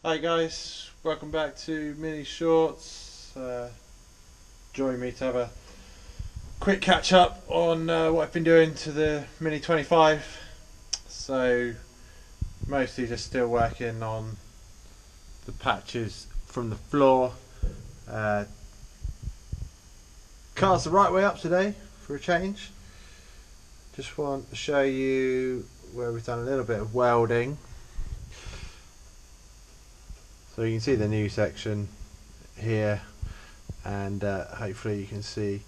Hi guys, welcome back to Mini Shorts. Join me to have a quick catch up on what I've been doing to the Mini 25. So mostly just still working on the patches from the floor. Car's the right way up today for a change. Just want to show you where we've done a little bit of welding. So you can see the new section here, and hopefully you can see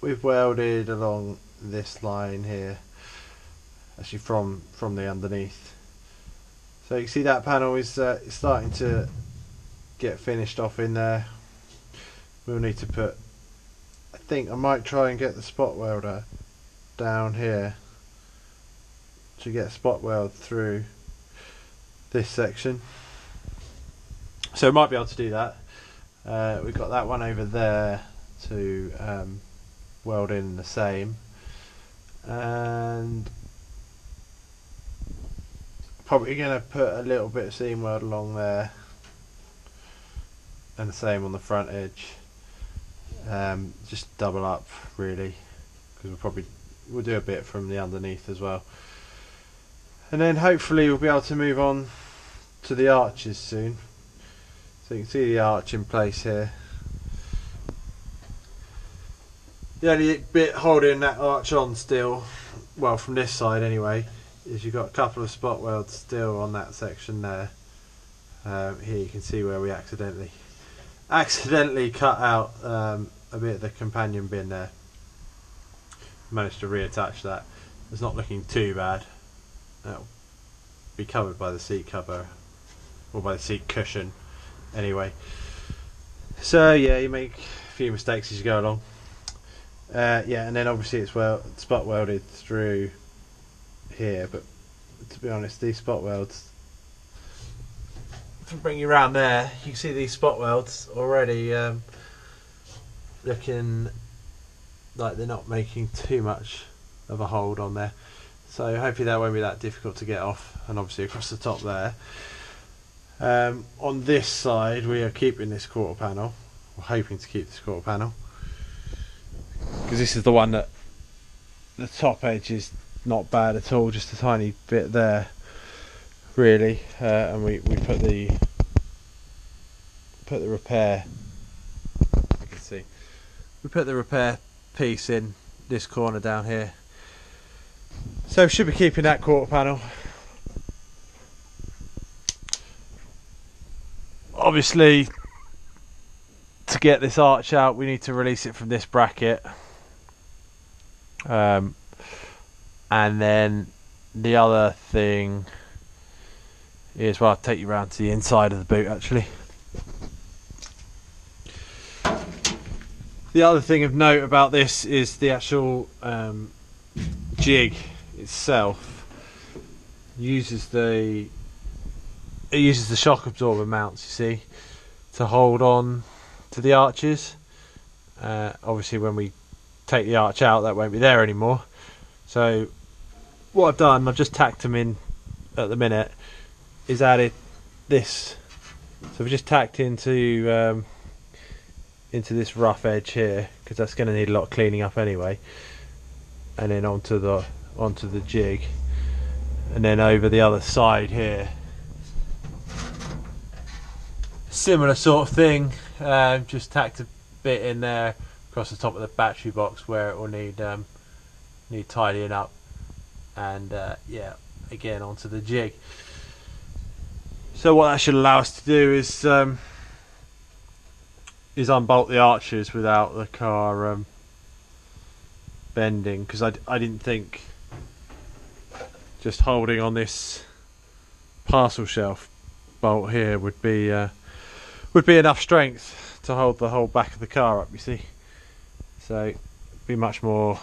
we've welded along this line here, actually from the underneath. So you can see that panel is starting to get finished off in there. We'll need to put, I think I might try and get the spot welder down here to get spot weld through this section. So we might be able to do that. We've got that one over there to weld in the same, and probably going to put a little bit of seam weld along there, and the same on the front edge. Just double up really, because we'll do a bit from the underneath as well, and then hopefully we'll be able to move on to the arches soon. So you can see the arch in place here. The only bit holding that arch on still, well from this side anyway, is you've got a couple of spot welds still on that section there. Here you can see where we accidentally cut out a bit of the companion bin there. Managed to reattach that. It's not looking too bad. That'll be covered by the seat cover, or by the seat cushion. Anyway, so yeah, you make a few mistakes as you go along. Yeah, and then obviously it's spot welded through here, but to be honest, these spot welds, if I bring you around there, you can see these spot welds already looking like they're not making too much of a hold on there. So hopefully that won't be that difficult to get off, and obviously across the top there. On this side we are keeping this quarter panel, we're hoping to keep this quarter panel, because this is the one that the top edge is not bad at all, just a tiny bit there really, and we put the repair, you can see, we put the repair piece in this corner down here, so should be keeping that quarter panel. Obviously, to get this arch out, we need to release it from this bracket, and then the other thing is, well, I'll take you around to the inside of the boot actually. The other thing of note about this is the actual jig itself uses the shock absorber mounts, you see, to hold on to the arches. Obviously when we take the arch out, that won't be there anymore. So what I've done, I've just tacked them in at the minute, is added this. So we've just tacked into this rough edge here, because that's going to need a lot of cleaning up anyway, and then onto the jig, and then over the other side here, similar sort of thing. Just tacked a bit in there across the top of the battery box where it will need tidying up, and yeah, again onto the jig. So what that should allow us to do is unbolt the arches without the car bending, because I didn't think just holding on this parcel shelf bolt here would be enough strength to hold the whole back of the car up, you see. So be much more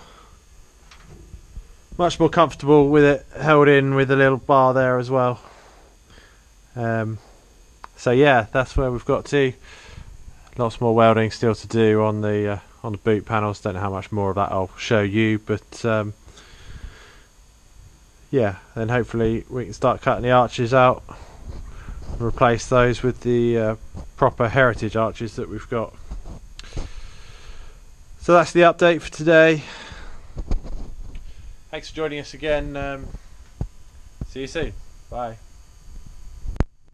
comfortable with it held in with a little bar there as well. So yeah, that's where we've got to. Lots more welding still to do on the boot panels. Don't know how much more of that I'll show you, but yeah, then hopefully we can start cutting the arches out replace those with the proper heritage arches that we've got. So that's the update for today. Thanks for joining us again. See you soon. Bye.